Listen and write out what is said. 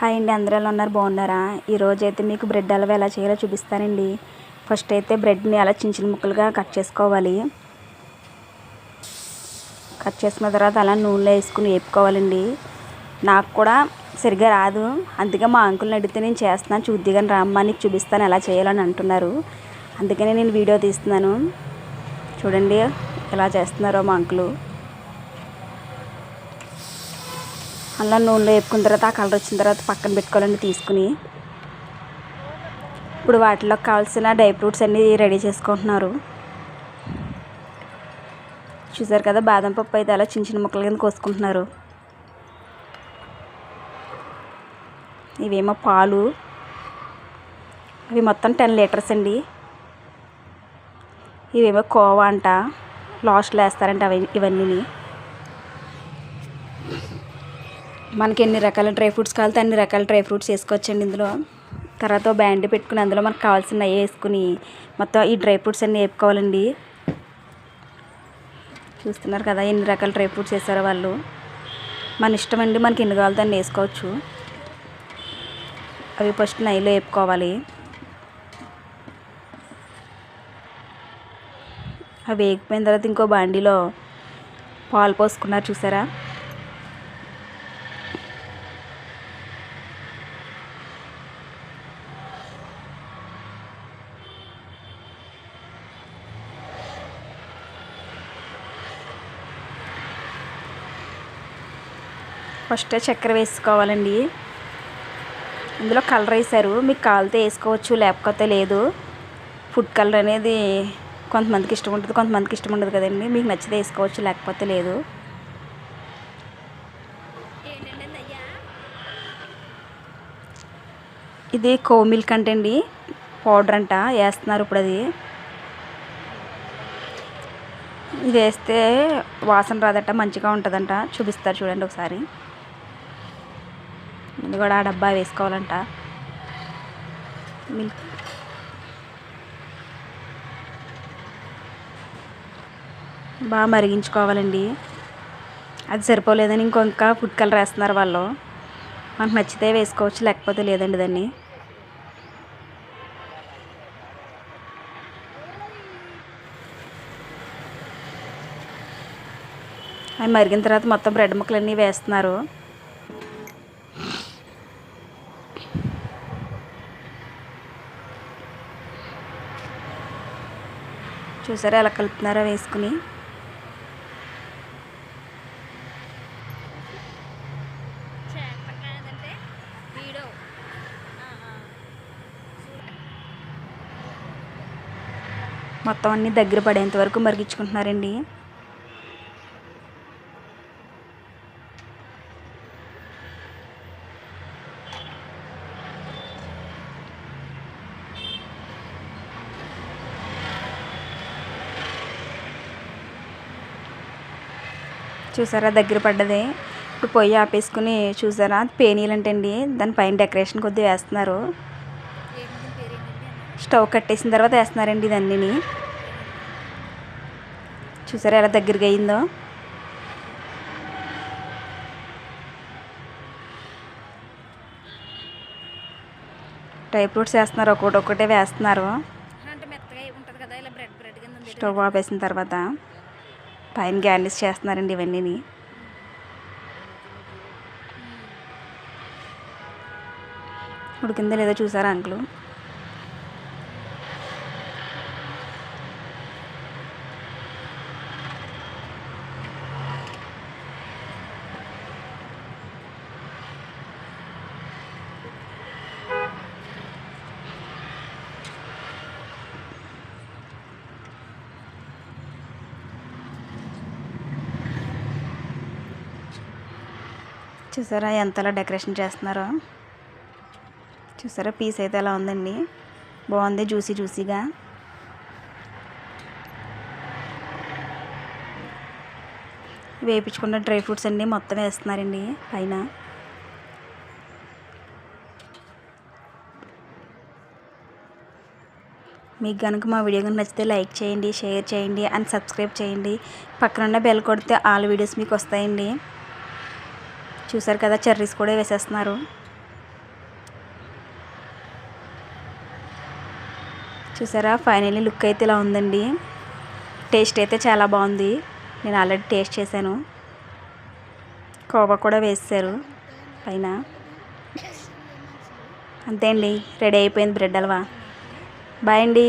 Hi అండి, అందరూ ఎలా ఉన్నారు? బాగున్నారా? ఈరోజు అయితే మీకు బ్రెడ్ హల్వా ఎలా చేయాలో చూపిస్తానండి. ఫస్ట్ అయితే బ్రెడ్ని అలా చిన్న చిన్న ముక్కలుగా కట్ చేసుకోవాలి. కట్ చేసుకున్న తర్వాత అలా నూనెలో వేసుకుని వేపుకోవాలండి. నాకు కూడా సరిగ్గా రాదు, అందుకే మా అంకుల్ని అడిగితే నేను చేస్తున్నాను చూద్దిగాని రామ్మా నీకు చూపిస్తాను ఎలా చేయాలని అంటున్నారు. అందుకనే నేను వీడియో తీస్తున్నాను. చూడండి ఎలా చేస్తున్నారో మా అంకులు. అలా నూనెలో వేపుకున్న తర్వాత ఆ కలర్ వచ్చిన తర్వాత పక్కన పెట్టుకోవాలండి తీసుకుని. ఇప్పుడు వాటిలోకి కావాల్సిన డ్రై ఫ్రూట్స్ అన్నీ రెడీ చేసుకుంటున్నారు. చూసారు కదా, బాదం పప్పు అయితే అలా చిన్న చిన్న ముక్కల కింద కోసుకుంటున్నారు. ఇవేమో పాలు, అవి మొత్తం 10 లీటర్స్ అండి. ఇవేమో కోవా అంట, లాస్ట్లో వేస్తారంట ఇవన్నీ. మనకి ఎన్ని రకాల డ్రై ఫ్రూట్స్ కావాలితే అన్ని రకాల డ్రై ఫ్రూట్స్ వేసుకోవచ్చండి ఇందులో. తర్వాత బ్యాండ్ పెట్టుకుని అందులో మనకు కావాల్సిన వేసుకుని మొత్తం ఈ డ్రై ఫ్రూట్స్ అన్నీ వేపుకోవాలండి. చూస్తున్నారు కదా ఎన్ని రకాల డ్రై ఫ్రూట్స్ వేసారో వాళ్ళు. మన ఇష్టం అండి, మనకి ఎన్ని కావాలితే అన్ని వేసుకోవచ్చు. అవి ఫస్ట్ నెయ్యిలో వేపుకోవాలి. అవి వేగిపోయిన తర్వాత ఇంకో బాండీలో పాలు పోసుకున్నారు చూసారా. ఫస్ట్ చక్కెర వేసుకోవాలండి. ఇందులో కలర్ వేసారు, మీకు కావాలితే వేసుకోవచ్చు లేకపోతే లేదు. ఫుడ్ కలర్ అనేది కొంతమందికి ఇష్టం ఉంటుంది, కొంతమందికి ఇష్టం ఉండదు కదండి. మీకు నచ్చితే వేసుకోవచ్చు లేకపోతే లేదు. ఇది కో మిల్క్ అంటండి, పౌడర్ అంట వేస్తున్నారు ఇప్పుడు. అది ఇది వేస్తే వాసన రాదట, మంచిగా ఉంటుందంట. చూపిస్తారు చూడండి ఒకసారి. ఇది కూడా ఆ డబ్బా వేసుకోవాలంట. మిల్క్ బాగా మరిగించుకోవాలండి. అది సరిపోలేదని ఇంకా ఫుడ్ కలర్ వేస్తున్నారు వాళ్ళు. మనకు నచ్చితే వేసుకోవచ్చు లేకపోతే లేదండి దాన్ని. అవి మరిగిన తర్వాత మొత్తం బ్రెడ్ ముక్కలన్నీ వేస్తున్నారు. చూసారా ఎలా కలుపుతున్నారో వేసుకుని. మొత్తం అన్నీ దగ్గర పడేంత వరకు మరిగించుకుంటున్నారండి. చూసారా దగ్గర పడ్డది. ఇప్పుడు పొయ్యి ఆపేసుకుని చూసారా పేనీలు అంటండి, దానిపైన డెకరేషన్ కొద్దిగా వేస్తున్నారు. స్టవ్ కట్టేసిన తర్వాత వేస్తున్నారండి ఇదన్నీ. చూసారా ఎలా దగ్గరగా అయిందో. డ్రై ఫ్రూట్స్ వేస్తున్నారు, ఒక్కొక్కటే వేస్తున్నారు. స్టవ్ ఆపేసిన తర్వాత పైన గార్నిష్ చేస్తున్నారండి ఇవన్నీ. ఉడికిందో లేదో చూసారా అంకులు. చూసారా ఎంతలా డెకరేషన్ చేస్తున్నారో. చూసారా పీస్ అయితే ఎలా ఉందండి, బాగుంది జ్యూసీగా. వేపించుకున్న డ్రై ఫ్రూట్స్ అన్నీ మొత్తం వేస్తున్నారండి పైన. మీకు కనుక మా వీడియో కనుక నచ్చితే లైక్ చేయండి, షేర్ చేయండి అండ్ సబ్స్క్రైబ్ చేయండి. పక్కనున్న బెల్ కొడితే ఆల్ వీడియోస్ మీకు వస్తాయండి. చూసారు కదా చెర్రీస్ కూడా వేసేస్తున్నారు. చూసారా ఫైనల్లీ లుక్ అయితే ఇలా ఉందండి. టేస్ట్ అయితే చాలా బాగుంది. నేను ఆల్రెడీ టేస్ట్ చేశాను. కోవా కూడా వేసారు పైన. అంతే అండి, రెడీ అయిపోయింది బ్రెడ్ హల్వా. బాయ్ అండి.